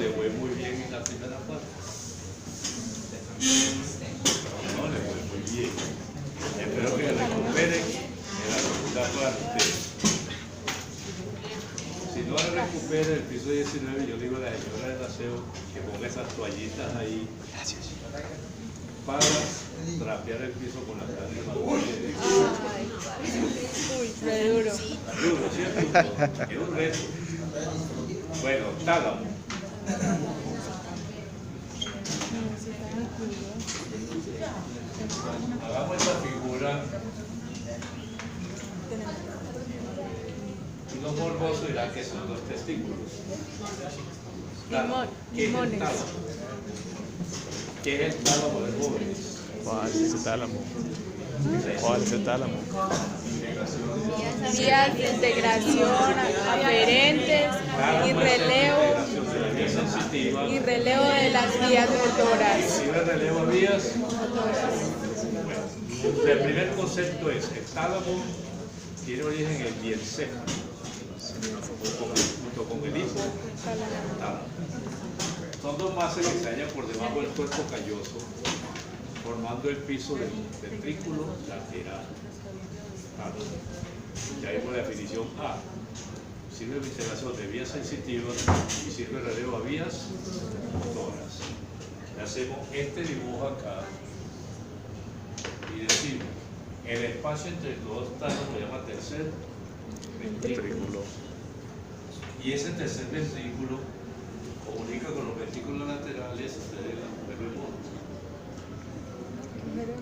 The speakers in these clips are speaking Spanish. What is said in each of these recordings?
le fue muy bien en la primera parte. No, le fue muy bien. Espero que recuperen en la segunda parte. Si no le recupera el piso 19, yo digo a la señora del aseo que ponga esas toallitas ahí para trapear el piso con la carne madura. Uy, re duro. Duro, ¿cierto? Es un reto. Bueno, tálamo. Hagamos esta figura. Y lo morboso dirá que son los testículos. Limones. ¿Qué es el tálamo de jóvenes? ¿Cuál es ese tálamo? ¿Cuál es el tálamo? Vías de integración aferentes y relevo de las vías motoras. ¿Sirve relevo a vías? Bueno, el primer concepto es el tálamo tiene origen en el diencéfalo, junto con el hipotálamo. Son dos masas que se hallan por debajo del cuerpo calloso, formando el piso del ventrículo lateral. Ya vimos la definición A. Sirve de integración de vías sensitivas y sirve de relevo a vías motoras. Le hacemos este dibujo acá y decimos, el espacio entre los dos tálamos se llama tercer ventrículo. Y ese tercer ventrículo comunica con los ventrículos laterales del agujero de mono.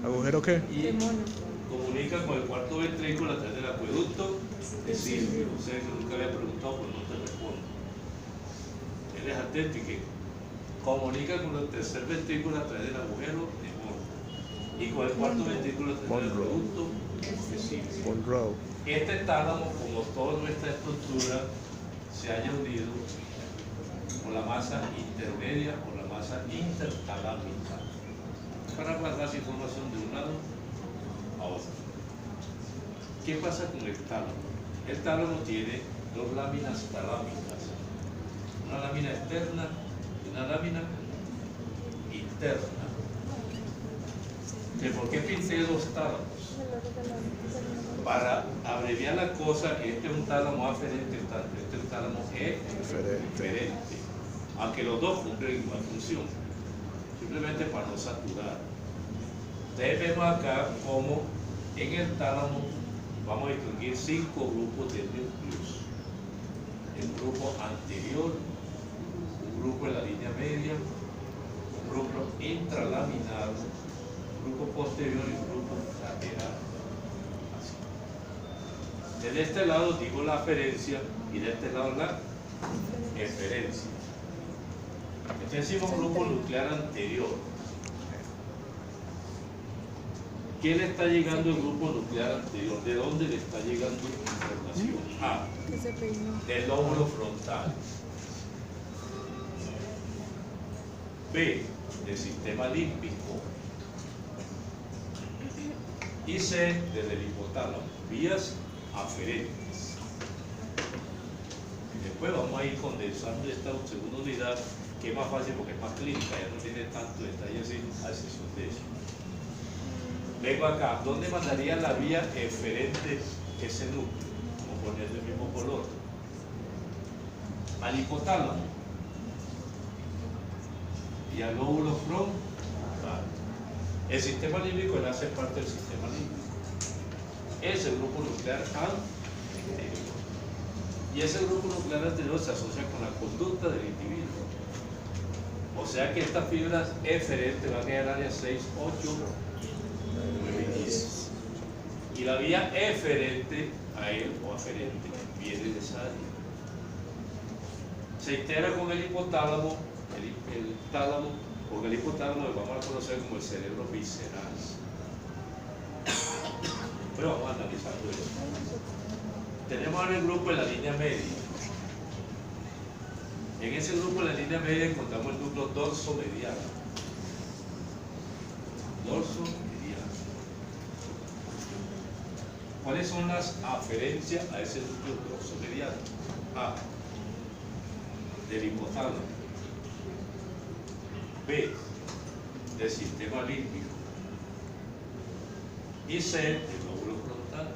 ¿Agujero qué? Y comunica con el cuarto ventrículo a través del acueducto de Silvio. O sea que nunca había preguntado, pues no te respondo. Él es atento y que comunica con el tercer ventrículo a través del agujero de mono. Y con el cuarto ventrículo a través del acueducto de Silvio. Este tálamo, como toda nuestra estructura, se haya unido con la masa intermedia o la masa intertalámica para pasar información de un lado a otro. ¿Qué pasa con el tálamo? El tálamo tiene dos láminas talámicas, una lámina externa y una lámina interna. ¿Por qué pinté dos tálamos? Para abreviar la cosa, este es un tálamo aferente, este es un tálamo eferente, aunque los dos cumplen igual función, simplemente para no saturar. Entonces vemos acá como en el tálamo vamos a distinguir 5 grupos de núcleos. El grupo anterior, un grupo en la línea media, un grupo intralaminar, un grupo posterior y un grupo lateral. De este lado digo la aferencia y de este lado la eferencia. Entonces decimos grupo nuclear anterior. ¿Qué le está llegando el grupo nuclear anterior? ¿De dónde le está llegando información? A. Del lóbulo frontal. B. Del sistema límbico. Y C. Desde el hipotálamo. Vías aferentes. Y después vamos a ir condensando esta segunda unidad, que es más fácil porque es más clínica, ya no tiene tanto detalle así, a excepción de eso. Vengo acá, ¿dónde mandaría la vía eferente ese núcleo? Vamos a ponerle el mismo color. Al hipotálamo y al lóbulo frontal. El sistema límbico le hace parte del sistema límbico. Es el grupo nuclear anterior. Y ese grupo nuclear anterior se asocia con la conducta del individuo. O sea que estas fibras eferentes van a ir al área 6, 8, 9 y 10. Y la vía eferente a él o aferente viene de esa área. Se integra con el hipotálamo, el tálamo, porque el hipotálamo lo vamos a conocer como el cerebro visceral. Pero vamos a analizarlo eso. Tenemos ahora el grupo en la línea media. En ese grupo en la línea media encontramos el núcleo dorso-mediano. Dorso-mediano. ¿Cuáles son las aferencias a ese núcleo dorso-mediano? A. Del hipotálamo. B, del sistema límbico. Y C, del lóbulo frontal.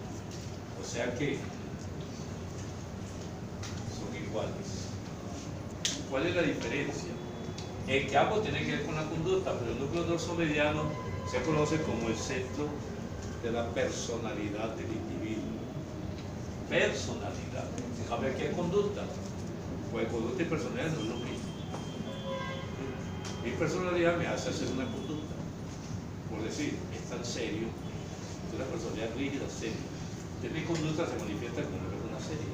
O sea que son iguales. ¿Cuál es la diferencia? El que ambos tienen que ver con la conducta, pero el núcleo dorsomediano se conoce como el centro de la personalidad del individuo. Personalidad. En cambio, ¿qué es conducta? Pues conducta y personalidad no es lo mismo. Mi personalidad me hace hacer una conducta. Por decir, es tan serio, es una personalidad rígida, seria. Entonces mi conducta se manifiesta como una persona seria.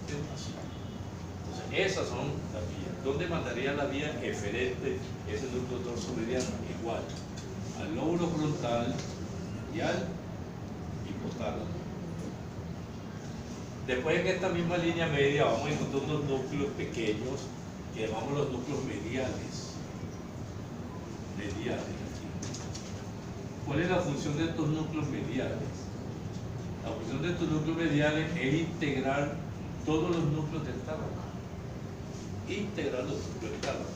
Entonces, esas son las vías. ¿Dónde mandaría la vía eferente ese núcleo dorsomediano? Igual, al lóbulo frontal y al hipotálamo. Después en esta misma línea media vamos a encontrar unos núcleos pequeños que llamamos los núcleos mediales. Mediales aquí. ¿Cuál es la función de estos núcleos mediales? La función de estos núcleos mediales es integrar todos los núcleos del tálamo. Integrar los núcleos del tálamo.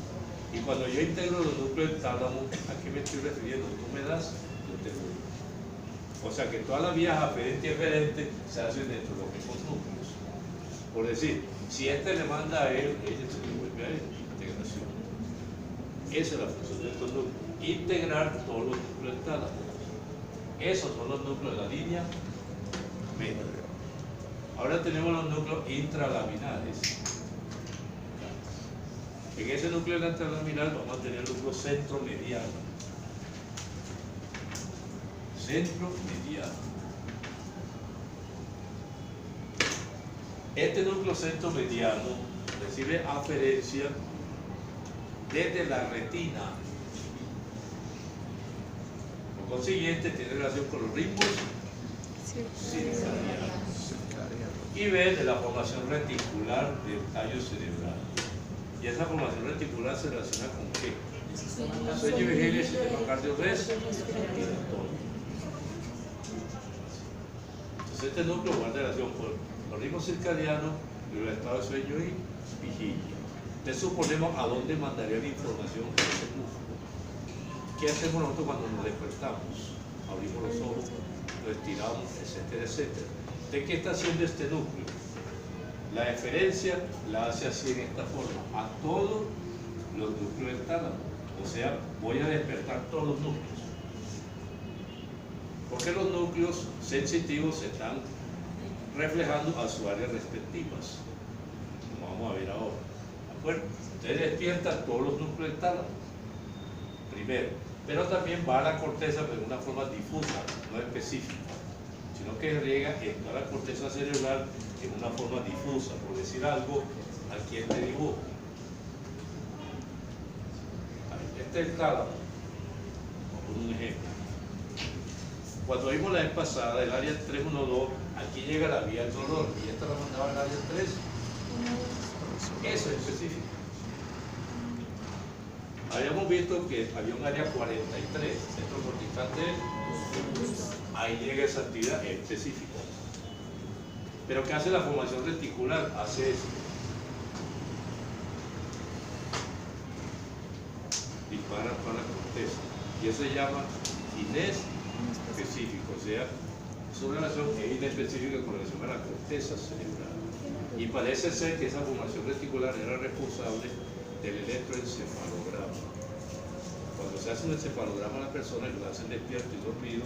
Y cuando yo integro los núcleos del tálamo, ¿a qué me estoy refiriendo? Tú me das, yo te doy. O sea que todas las vías aferente y eferente se hacen dentro de los mismos núcleos. Por decir, si este le manda a él, ella se le devuelve a él. Integración. Esa es la función de estos núcleos. Integrar todos los núcleos del tálamo. Esos son los núcleos de la línea media. Ahora tenemos los núcleos intralaminares. En ese núcleo intralaminar vamos a tener el núcleo centromediano. Centro mediano. Este núcleo centromediano recibe aferencia desde la retina. Por consiguiente, tiene relación con los ritmos circadianos. Y B, de la formación reticular del tallo cerebral. Y esa formación reticular se relaciona con qué? Sueño, vigilia, sistema cardiorrespiratorio. Entonces este núcleo guarda relación con los ritmos circadianos y el estado de sueño y vigilia. Entonces suponemos a dónde mandaría la información ese músculo. ¿Qué hacemos nosotros cuando nos despertamos? Abrimos los ojos, lo estiramos, etcétera, etcétera. ¿De qué está haciendo este núcleo? La eferencia la hace así en esta forma, a todos los núcleos del tálamo. O sea, voy a despertar todos los núcleos. Porque los núcleos sensitivos se están reflejando a sus áreas respectivas, como vamos a ver ahora. ¿De acuerdo? Entonces despierta todos los núcleos del tálamo, primero. Pero también va a la corteza, pero de una forma difusa, no específica, sino que riega en toda la corteza cerebral en una forma difusa. Por decir algo, aquí este dibujo. Este es el tálamo, por un ejemplo. Cuando vimos la vez pasada, el área 312, aquí llega la vía del dolor, y esta la mandaba al área 3. Eso es específico. Habíamos visto que había un área 43, centro cortical de... Ahí llega esa actividad específica. Pero ¿qué hace la formación reticular? Hace eso. Dispara para la corteza. Y eso se llama inespecífico. O sea, su relación es inespecífica con relación a la corteza cerebral. Y parece ser que esa formación reticular era responsable del electroencefalograma. Cuando se hace un encefalograma a la persona que lo hacen despierto y dormido,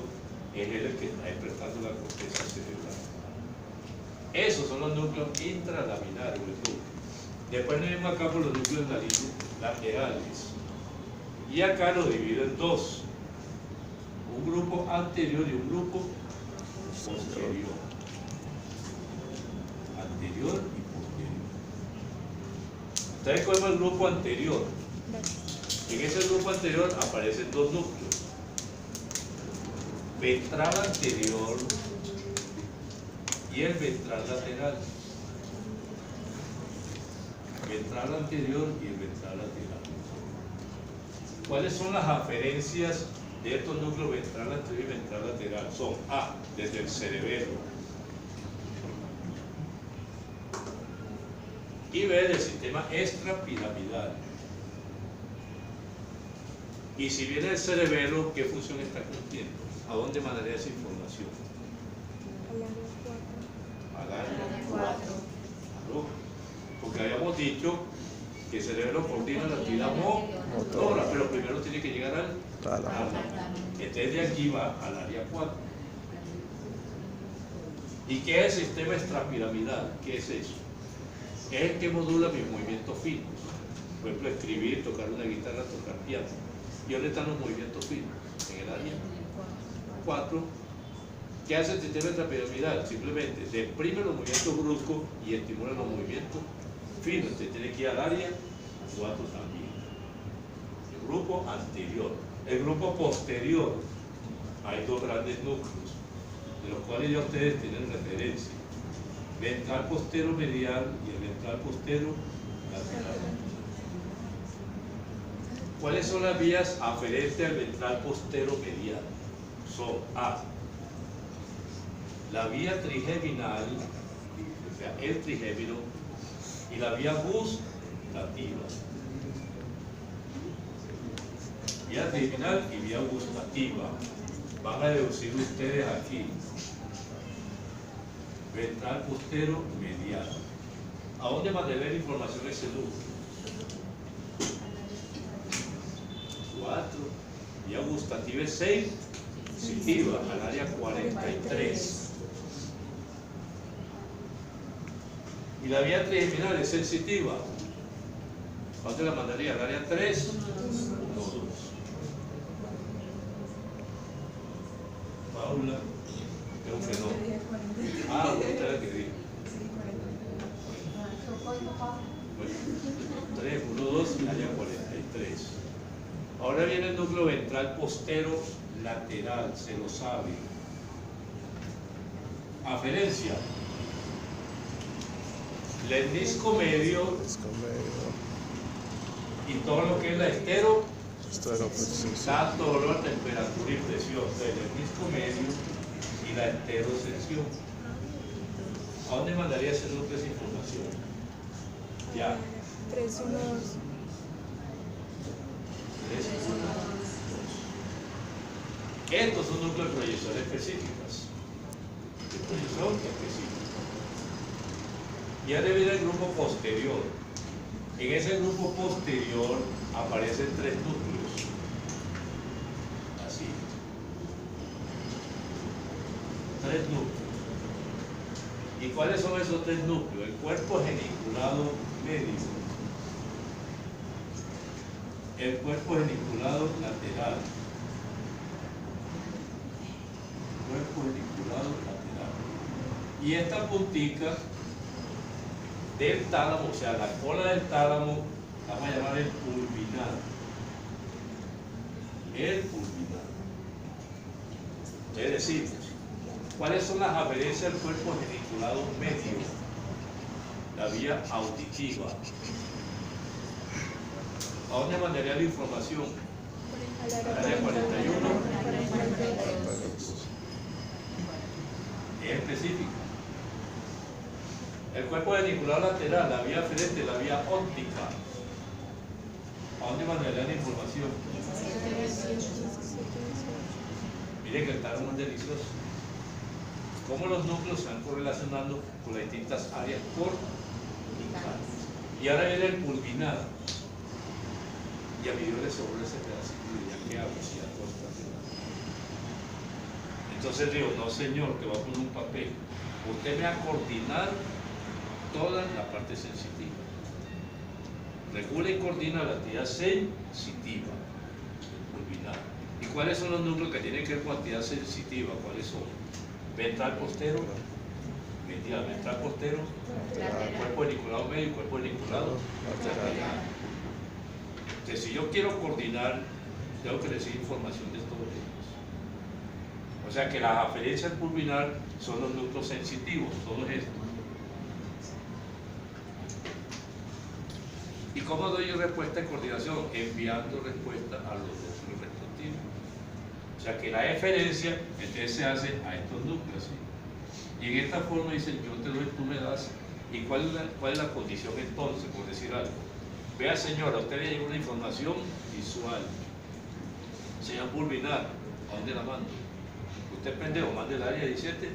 es él el que está despertando la corteza cerebral. Esos son los núcleos intralaminares. Después tenemos acá por los núcleos laterales. Y acá lo divido en dos. Un grupo anterior y un grupo posterior. Anterior y posterior. Entonces cogemos el grupo anterior. En ese grupo anterior aparecen dos núcleos. Ventral anterior y el ventral lateral. Ventral anterior y el ventral lateral. ¿Cuáles son las aferencias de estos núcleos ventral anterior y ventral lateral? Son A, desde el cerebelo, y B, del sistema extrapiramidal. Y si viene el cerebelo, ¿qué función está cumpliendo? ¿A dónde mandaría esa información? Al área 4. Claro. Porque habíamos dicho que el cerebro coordina la actividad motora, pero primero tiene que llegar al tálamo. Entonces de aquí va al área 4. ¿Y qué es el sistema extrapiramidal? ¿Qué es eso? Es el que modula mis movimientos finos. Por ejemplo, escribir, tocar una guitarra, tocar piano. ¿Y dónde están los movimientos finos? En el área 4. ¿Qué hace el sistema extrapiramidal? Simplemente deprime los movimientos bruscos y estimula los movimientos finos. Usted tiene que ir al área 4 también. El grupo anterior. El grupo posterior. Hay dos grandes núcleos, de los cuales ya ustedes tienen referencia. Ventral postero medial y el ventral postero lateral. ¿Cuáles son las vías aferentes al ventral postero medial? Son A, la vía trigeminal, o sea, el trigémino, y la vía gustativa. Vía trigeminal y vía gustativa. Van a deducir ustedes aquí. Ventral postero medial. ¿A dónde mandaré la información ese núcleo? 4. Vía gustativa es 6. Sensitiva, al área 43. Y la vía trigeminal es sensitiva. ¿Cuánto la mandaría? ¿Al área 3? No, 2. Paula, creo que no. Ah, usted la que dijo. Bueno, 3, 1, 2, área 43. Ahora viene el núcleo ventral postero lateral, se lo sabe. Aferencia. Lemnisco medio y todo lo que es la estero, da dolor, temperatura y presión. El lemnisco medio y la esterosección. ¿A dónde mandaría ese núcleo esa información? Ya. 3, 1, 2. Estos son núcleos de proyección específicas. De proyección específica. Y ahora viene el grupo posterior. En ese grupo posterior aparecen 3 núcleos. Así. 3 núcleos. ¿Y cuáles son esos 3 núcleos? El cuerpo geniculado medio. El cuerpo geniculado lateral. Cuerpo geniculado lateral. Y esta puntica del tálamo, o sea, la cola del tálamo, la vamos a llamar el pulvinar. El pulvinar. Es decir, ¿cuáles son las aferencias del cuerpo geniculado medio? La vía auditiva. ¿A dónde mandaría la información? Al área 41. Es específica. El cuerpo geniculado lateral, la vía aferente, la vía óptica. ¿A dónde mandaría la información? Miren que el tálamo es delicioso. Cómo los núcleos se van correlacionando con las distintas áreas corticales. Y ahora viene el pulvinar. Y a mi Dios le sobró ese pedacito y ya qué hago si ya todo está cerrado. Entonces digo, no señor, te voy a poner un papel. Usted me va a coordinar toda la parte sensitiva. Regula y coordina la actividad sensitiva, pulvinar. ¿Y cuáles son los núcleos que tienen que ver con actividad sensitiva? ¿Cuáles son? Ventral postero, medial, ventral postero, cuerpo geniculado medio y cuerpo geniculado lateral. Entonces, si yo quiero coordinar, tengo que recibir información de todos ellos. O sea que las aferencias pulvinar son los núcleos sensitivos, todos estos. ¿Y cómo doy yo respuesta de coordinación? Enviando respuesta a los núcleos respectivos. O sea que la eferencia entonces se hace a estos núcleos. ¿Sí? Y en esta forma dicen, yo te doy, tú me das. ¿Y cuál es la condición entonces, por decir algo? Vea señora, a usted le llega una información visual. Señor Pulvinar, ¿a dónde la mando? Usted es pendejo, mande el área 17.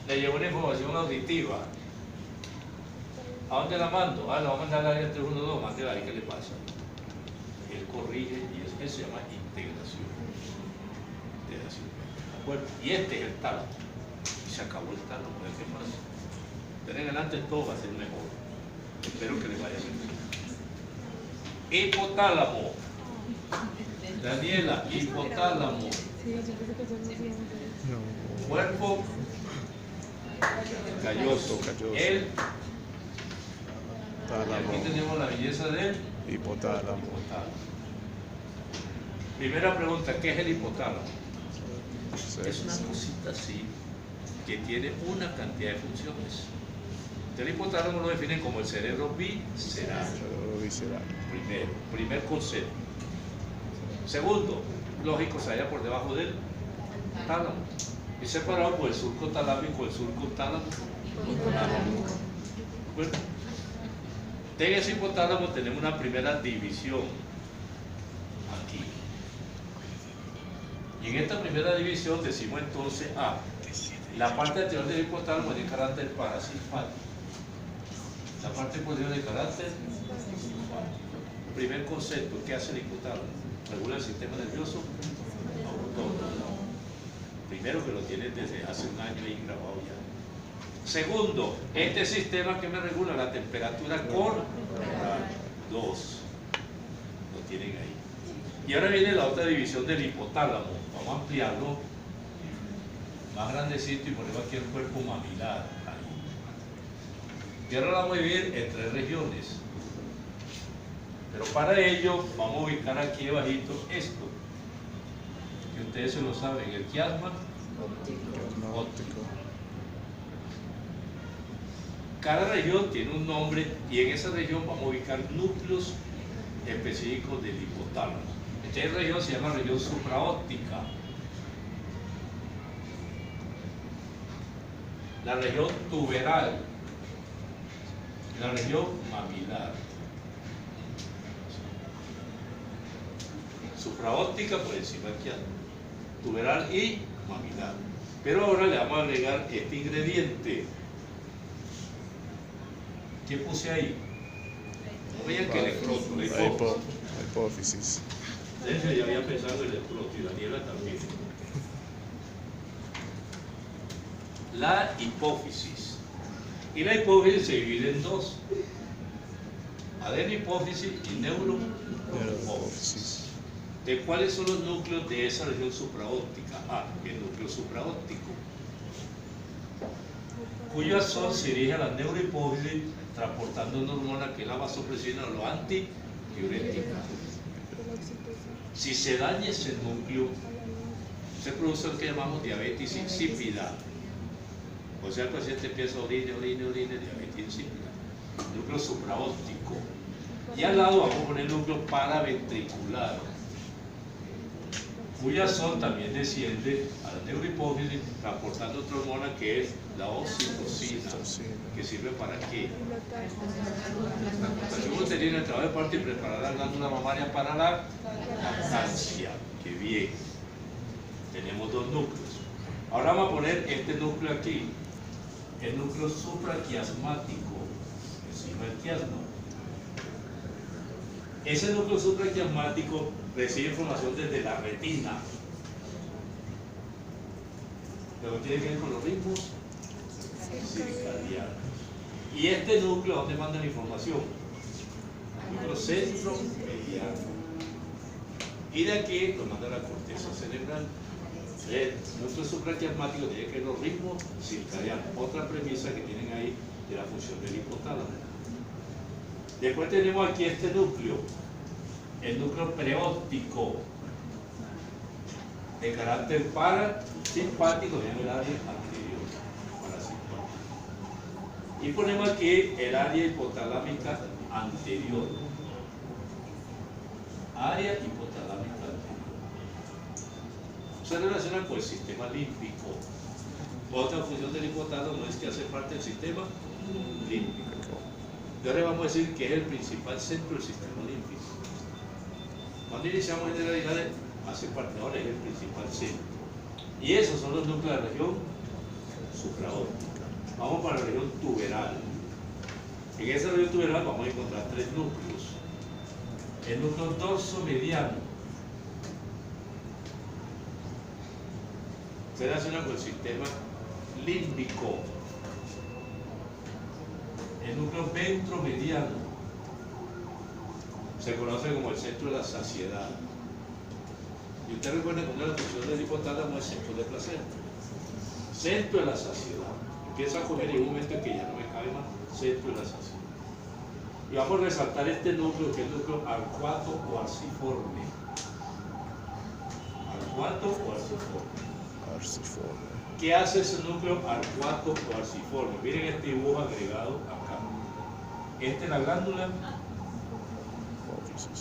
Le llevo una información auditiva. ¿A dónde la mando? Ah, la voy a mandar al área 312, mándela ahí, ¿qué le pasa? Él corrige y eso se llama integración. ¿De acuerdo? Y este es el tálamo. Y se acabó el tálamo, ¿qué pasa? De en adelante todo va a ser mejor. Espero que les vaya bien. Hipotálamo. Daniela, hipotálamo. Cuerpo calloso. El y aquí tenemos la belleza del hipotálamo. Primera pregunta, ¿qué es el hipotálamo? Sí. Es una cosita así que tiene una cantidad de funciones. El hipotálamo lo definen como el cerebro visceral. Cerebro visceral. Primer concepto. Segundo, lógico, se halla por debajo del tálamo. Y separado por el surco talámico, el surco tálamo. Bueno, en ese hipotálamo tenemos una primera división aquí. Y en esta primera división decimos entonces la parte anterior del hipotálamo es de carácter parasimpático. La parte posterior de carácter simpático. Primer concepto, ¿qué hace el hipotálamo? Regula el sistema nervioso autónomo. Primero, que lo tiene desde hace un año ahí grabado ya. Segundo, este sistema que me regula la temperatura corporal. 2. Lo tienen ahí. Y ahora viene la otra división del hipotálamo. Vamos a ampliarlo más grandecito y ponemos aquí el cuerpo mamilar. Ahí. Y ahora vamos a dividir en 3 regiones. Pero para ello vamos a ubicar aquí debajito esto. Que ustedes se lo saben, el quiasma óptico. Cada región tiene un nombre y en esa región vamos a ubicar núcleos específicos del hipotálamo. Esta región se llama región supraóptica. La región tuberal. La región mamilar. Supraóptica por encima del quiasma. Tuberal y mamilar. Pero ahora le vamos a agregar este ingrediente. ¿Qué puse ahí? No vean que electrodo, la hipófisis. Ese ya había pensado en el electrodo y Daniela también. La hipófisis. Y la hipófisis se divide en 2. Adenopófisis y neurohipófisis. ¿De cuáles son los núcleos de esa región supraóptica? El núcleo supraóptico, cuya acción se dirige a la neurohipófisis transportando una hormona que es la vasopresina o lo antidiurética. Si se daña ese núcleo, se produce lo que llamamos diabetes insípida. O sea, el paciente empieza a orina, diabetes insípida. Núcleo supraóptico. Y al lado vamos a poner núcleo paraventricular, cuya acción también desciende a la neurohipófisis transportando otra hormona que es la oxitocina, que sirve para qué? La transportación uterina, el trabajo de parto y preparar la glándula mamaria para la lactancia. ¡Qué bien! Tenemos 2 núcleos. Ahora vamos a poner este núcleo aquí, el núcleo supraquiasmático, encima del quiasma. Ese núcleo supraquiasmático recibe información desde la retina, pero tiene que ver con los ritmos circadianos. Y este núcleo, ¿dónde manda la información? El núcleo centromediano. Y de aquí lo manda la corteza cerebral. El núcleo supraquiasmático tiene que ver los ritmos circadianos. Otra premisa que tienen ahí de la función del hipotálamo. Después tenemos aquí este núcleo, el núcleo preóptico, de carácter parasimpático en el área anterior. Y ponemos aquí el área hipotalámica anterior. Área hipotalámica anterior. Se relaciona con el sistema límbico. Otra función del hipotálamo es que hace parte del sistema límbico. Y ahora vamos a decir que es el principal centro del sistema límbico. Cuando iniciamos generalidades, hace parte ahora, es el principal centro. Y esos son los núcleos de la región supraóptica. Vamos para la región tuberal. En esa región tuberal vamos a encontrar tres núcleos. El núcleo dorsomediano se relaciona con el sistema límbico. El núcleo ventromediano se conoce como el centro de la saciedad. Y usted recuerda que una de las funciones del hipotálamo es centro de placer. Centro de la saciedad. Empiezo a comer en un momento en que ya no me cabe más. Centro de la saciedad. Y vamos a resaltar este núcleo, que es el núcleo arcuato o arciforme. Arcuato o arciforme. ¿Qué hace ese núcleo arcuato o arciforme? Miren este dibujo agregado acá. Esta es la glándula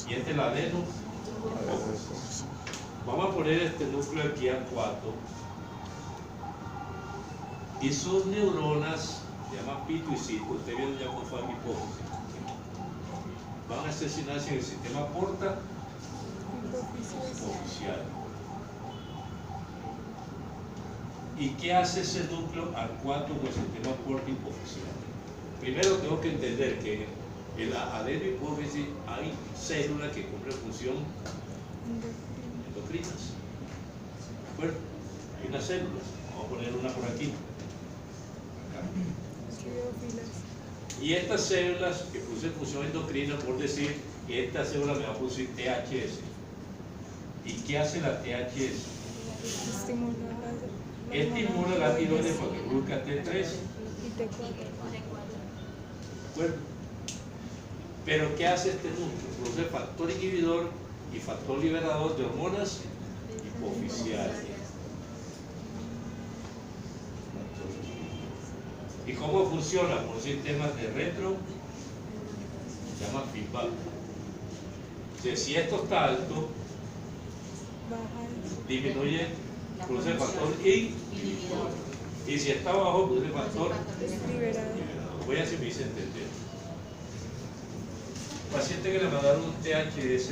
y este es el adeno. Vamos a poner este núcleo aquí arcuato y sus neuronas, se llaman pito y cisto, usted viene ya con su hipófisis, van a asesinarse en el sistema porta hipoficial. ¿Y qué hace ese núcleo arcuato con el sistema porta hipoficial? Primero tengo que entender que en la adeno hipófisis hay células que cumplen función endocrinas. ¿De acuerdo? Hay unas células, vamos a poner una por aquí. Acá. Y estas células que producen función endocrina, por decir, esta célula me va a producir THS. ¿Y qué hace la THS? Estimula la tiroides para que produzca T3 y T4. ¿De acuerdo? Pero ¿qué hace este núcleo? Produce factor inhibidor y factor liberador de hormonas hipoficiales. ¿Y cómo funciona? Por sistemas de retro, se llama feedback. Si esto está alto, disminuye, produce factor inhibidor. Y si está bajo, produce factor liberador. Voy a ver si me hice entender. Paciente que le mandaron un THS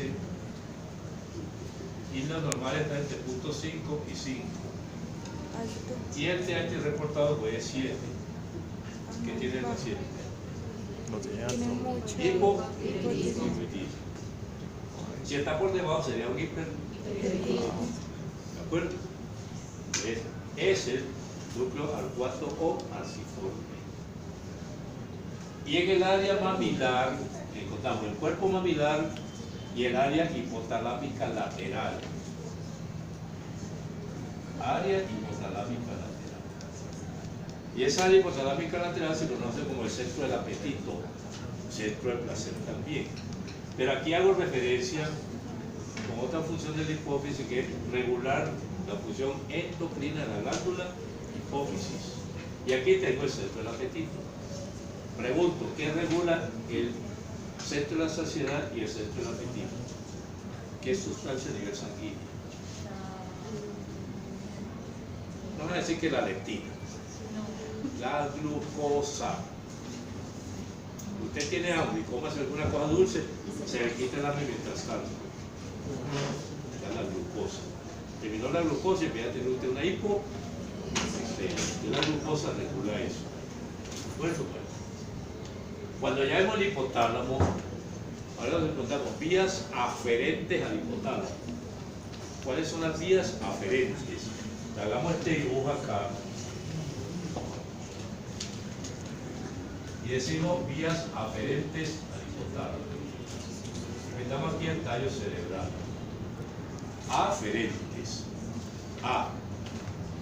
y la normal está entre 0.5 y 5. Y el THS reportado fue 7. ¿Qué tiene el paciente? No tiene alto. Hipotiroidismo. Si está por debajo sería un hiper. ¿De acuerdo? Es el núcleo arcuato o arciforme. Y en el área mamilar encontramos el cuerpo mamilar y el área hipotalámica lateral. Área hipotalámica lateral. Y esa área hipotalámica lateral se conoce como el centro del apetito, centro del placer también. Pero aquí hago referencia con otra función de la hipófisis, que es regular la función endocrina de la glándula hipófisis. Y aquí tengo el centro del apetito. Pregunto, ¿qué regula el centro de la saciedad y el centro del apetito? ¿Qué sustancia a nivel sanguíneo? Vamos a decir que la leptina, la glucosa. Usted tiene hambre y cómase alguna cosa dulce, se le quita el hambre mientras tanto. Está la glucosa. Terminó la glucosa y empieza a tener usted una hipo. Y la glucosa regula eso. Bueno, cuando ya vemos el hipotálamo, ahora nos encontramos vías aferentes al hipotálamo. ¿Cuáles son las vías aferentes? Hagamos este dibujo acá y decimos vías aferentes al hipotálamo. Metamos aquí el tallo cerebral. Aferentes. A.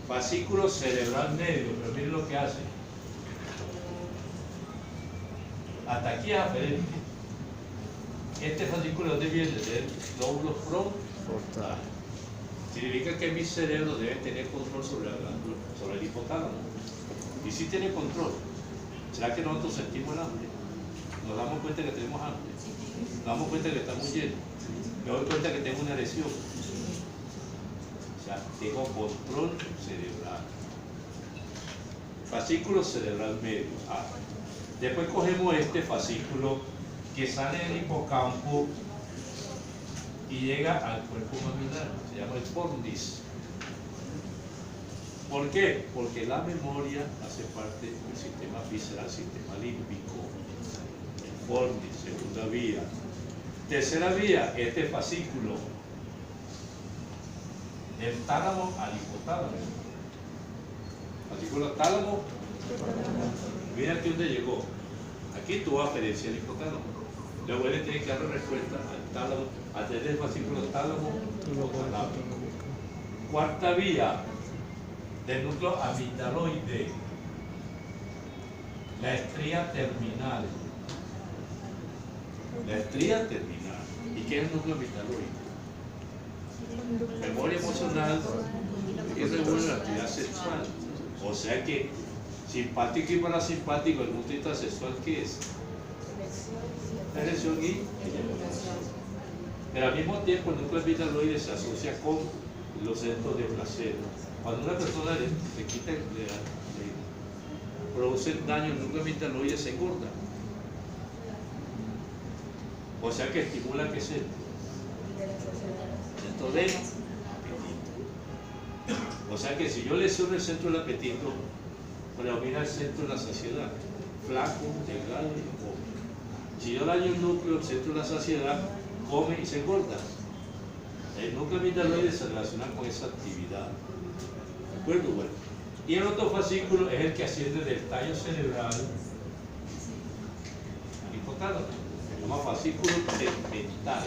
Fascículo cerebral medio, pero miren lo que hace. Hasta aquí es aferente. Este fascículo, ¿dónde viene? Del lóbulo frontal. Significa que mi cerebro debe tener control sobre la glándula, sobre el hipotálamo. Y si tiene control, ¿será que nosotros sentimos el hambre? Nos damos cuenta que tenemos hambre. Nos damos cuenta que estamos llenos. Me doy cuenta que tengo una lesión. O sea, tengo control cerebral. Fascículo cerebral medio. Después cogemos este fascículo que sale del hipocampo y llega al cuerpo mamilar, se llama el fornis. ¿Por qué? Porque la memoria hace parte del sistema visceral, sistema límbico. El fornis, segunda vía. Tercera vía, este fascículo, del tálamo al hipotálamo. Fascículo tálamo, mira aquí donde llegó. Aquí tuvo aferencia al hipotálamo. Luego él tiene que dar respuesta al tálamo, a través del fascículo tálamo hipotalámico. Cuarta vía, del núcleo amigdaloide, la estría terminal. La estría terminal. ¿Y qué es el núcleo amigdaloide? Memoria emocional y regula la actividad sexual. O sea que simpático y parasimpático, el núcleo intrasexual, ¿qué es? Erección y eyaculación. Pero al mismo tiempo el núcleo amigdaloide se asocia con los centros de placer. Cuando una persona le quita, le produce daño al núcleo amigdaloide, se engorda. O sea que estimula que se centro del apetito. O sea que si yo lesiono el centro del apetito, predomina el centro de la saciedad, flaco, delgado y come. Si yo daño el núcleo, el centro de la saciedad, come y se engorda. El núcleo amigdaloide se relaciona con esa actividad. ¿De acuerdo? Bueno. Y el otro fascículo es el que asciende del tallo cerebral al hipotálamo. Se llama fascículo tegmental.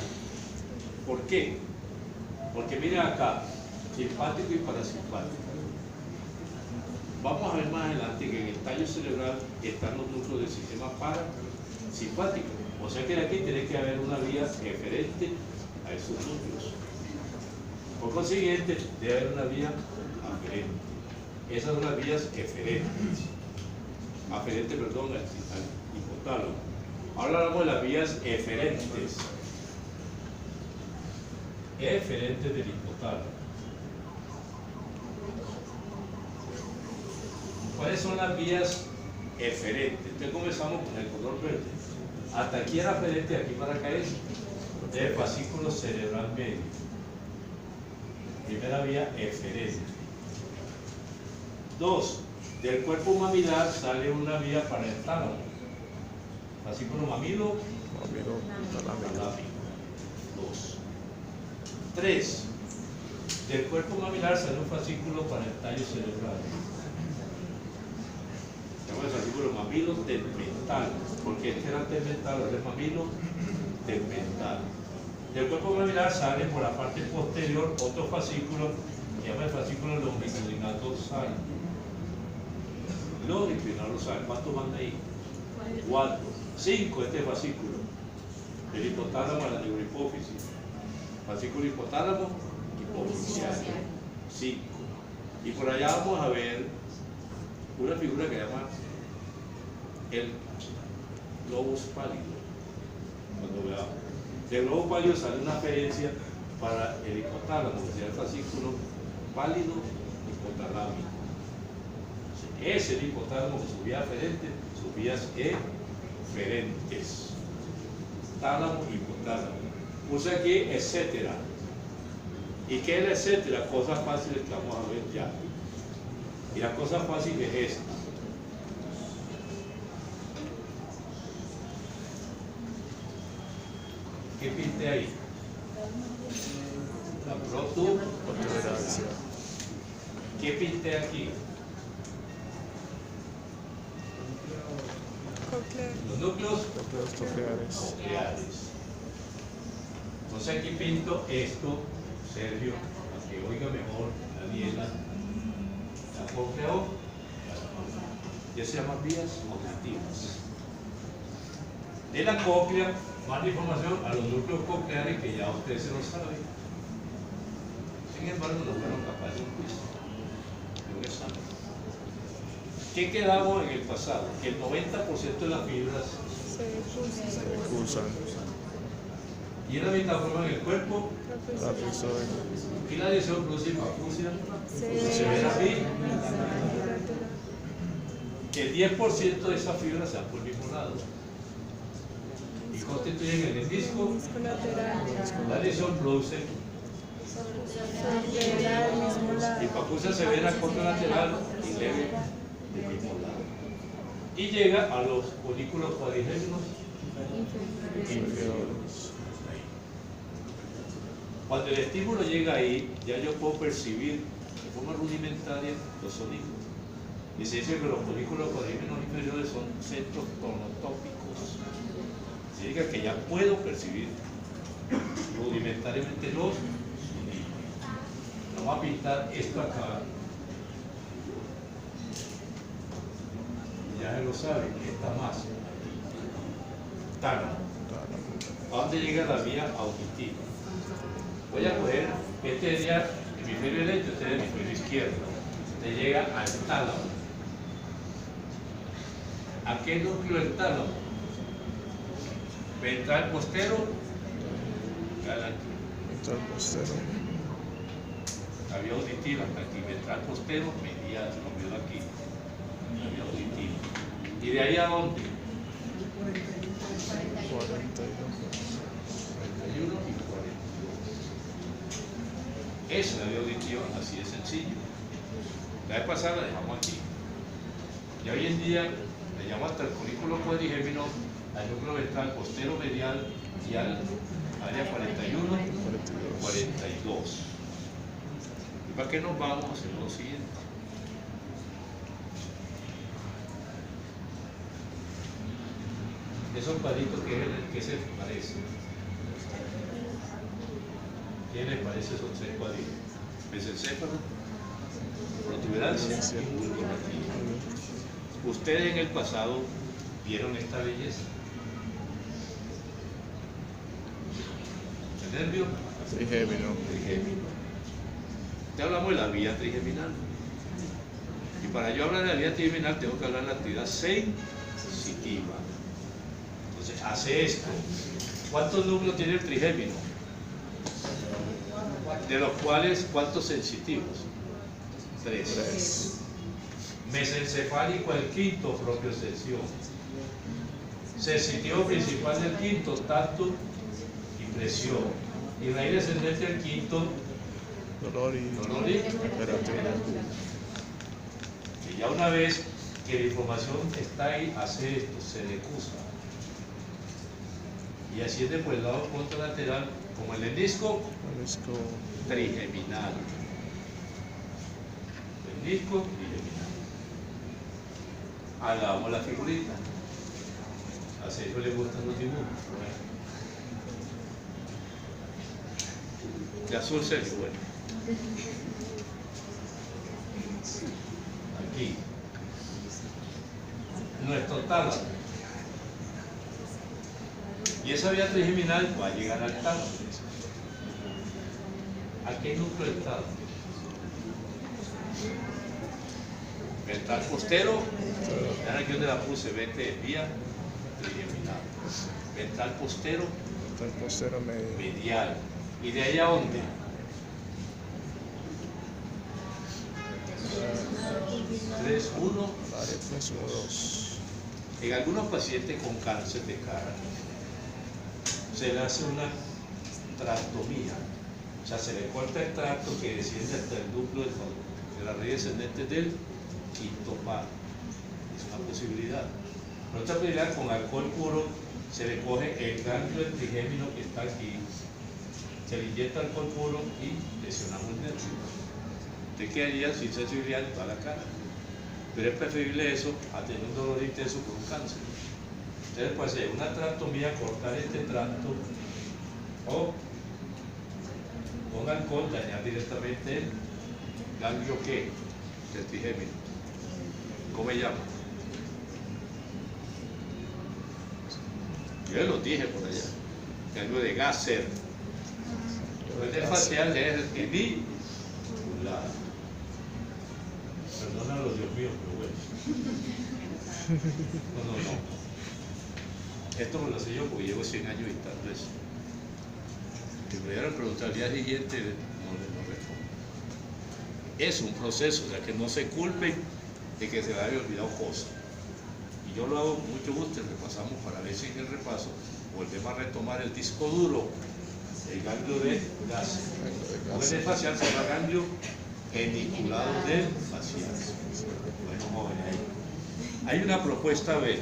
¿Por qué? Porque miren acá, simpático y parasimpático. Vamos a ver más adelante que en el tallo cerebral están los núcleos del sistema parasimpático. O sea que de aquí tiene que haber una vía eferente a esos núcleos. Por consiguiente, debe haber una vía aferente. Esas son las vías eferentes. Aferente, perdón, al hipotálamo. Ahora hablamos de las vías eferentes. Eferentes del hipotálamo. ¿Cuáles son las vías eferentes? Entonces comenzamos con el color verde. Hasta aquí era aferente, aquí para acá es del fascículo cerebral medio. Primera vía eferente. 2. Del cuerpo mamilar sale una vía para el tálamo. Fascículo mamilo talámico. 2. 3. Del cuerpo mamilar sale un fascículo para el tallo cerebral. Se llama el fascículo mamilo tegmental, porque este era tegmental, ahora es mamilo tegmental. Del cuerpo mamilar sale por la parte posterior otro fascículo que se llama el fascículo longitudinal dorsal. Longitudinal dorsal, ¿cuántos van ahí? 4. 5 este fascículo. El hipotálamo a la neurohipófisis. Fascículo hipotálamo hipofisial. 5. Y por allá vamos a ver una figura que se llama el globus pálido. Cuando veamos. Del globo pálido sale una aferencia para el hipotálamo, que sería el fascículo pálido hipotalámico. Es el hipotálamo con sus vías aferentes, sus vías eferentes. Tálamo, hipotálamo. Puse aquí, etcétera. ¿Y qué es el etcétera? Cosas fáciles que vamos a ver ya. Y la cosa fácil es esta. ¿Qué pinté ahí? La protuberancia. ¿Qué pinté aquí? Los núcleos cocleares. Entonces aquí pinto esto, Sergio, para que oiga mejor Daniela. La cóclea ya se llaman vías auditivas. De la cóclea, más información a los núcleos cocleares que ya ustedes se lo saben. Sin embargo, no fueron capaces de un examen. ¿Qué quedamos en el pasado? Que el 90% de las fibras Se expulsan. y la mitad forman el cuerpo La frisoide. y la dirección produce hipoacusia severa y El 10% de esa fibra se va por el mismo lado y constituyen el menisco Menisco lateral. La lesión produce Lateral, mismo lado. hipoacusia severa contralateral y leve del mismo lado. Y llega a los folículos cuadrigémenos inferiores. Cuando el estímulo llega ahí, ya yo puedo percibir de forma rudimentaria los sonidos. Y se dice que los folículos cuadrigémenos inferiores son centros tonotópicos. Significa que ya puedo percibir rudimentariamente los sonidos. Vamos a pintar esto acá. Ya se lo saben, esta masa. Tálamo. ¿A dónde llega la vía auditiva? Voy a coger, este sería el hemisferio derecho, este es el hemisferio izquierdo. Te llega al tálamo. ¿A qué núcleo del tálamo? Ventral postero, Ventral postero. la vía auditiva hasta aquí, ventral postero, medial, lo veo aquí, la vía auditiva. ¿Y de ahí a dónde? 42. 41 y 42. Esa es la vía auditiva, así de sencillo. La vez pasada la dejamos aquí. Y hoy en día le llamo hasta el folículo cuadrigémino al núcleo ventral postero medial y al área 41 y 42. ¿Y para qué nos vamos a hacer lo siguiente? Esos cuadritos que se parecen. ¿Quién les parece esos tres cuadritos? Mesencéfalo, protuberancia y bulbo raquídeo. Ustedes en el pasado vieron esta belleza. ¿El nervio? Trigémino. Trigémino. Te hablamos de la vía trigeminal. Y para yo hablar de la vía trigeminal tengo que hablar de la actividad sensitiva. Entonces hace esto. ¿Cuántos núcleos tiene el trigémino? De los cuales, ¿cuántos sensitivos? 3. Mesencefálico el quinto, propiocepción. Sensitivo principal del quinto, tacto y presión. Y raíz descendente del quinto, Dolor y temperatura. y ya una vez que la información está ahí, hace esto, se decusa. Y asciende por el lado contralateral, como el menisco Menisco. trigeminal. Menisco trigeminal. Hagamos la figurita. A Sergio le gustan los dibujos. De azul, Sergio, bueno. Aquí. Nuestro tálamo. Y esa vía trigeminal va a llegar al tálamo. ¿A qué núcleo del tálamo? Ventral postero. Ahora aquí donde la puse, vete vía trigeminal. Ventral postero, Ventral postero medio. medial. ¿Y de ahí a dónde? Tres, uno. Área 3, 1, 2. En algunos pacientes con cáncer de cara se le hace una tractomía, o sea, se le corta el tracto que desciende hasta el núcleo de la raíz descendente del quinto par. Es una posibilidad. Pero otra posibilidad, con alcohol puro se le coge el ganglio del trigémino que está aquí, se le inyecta alcohol puro y lesionamos el nervio. Usted quedaría sin sensibilidad en toda la cara. Pero es preferible eso a tener un dolor intenso por un cáncer. Entonces, puede ser una tractomía, cortar este tracto, o con alcohol dañar directamente el ganglio que del trigémino. ¿Cómo se llama? Yo lo dije por allá. Ganglio de Gasser. El del facial es el clavicular. Perdónalo, Dios mío, pero bueno. No. Esto me lo sé yo porque llevo 100 años dictando eso. Si me hubieran preguntado al día siguiente, no respondo. Es un proceso, o sea, que no se culpen de que se le haya olvidado cosas. yo lo hago con mucho gusto y repasamos para ver si en el repaso volvemos a retomar el disco duro, el ganglio de gas. No es el facial, sino el ganglio geniculado del facial. Bueno, jóvenes, hay una propuesta B.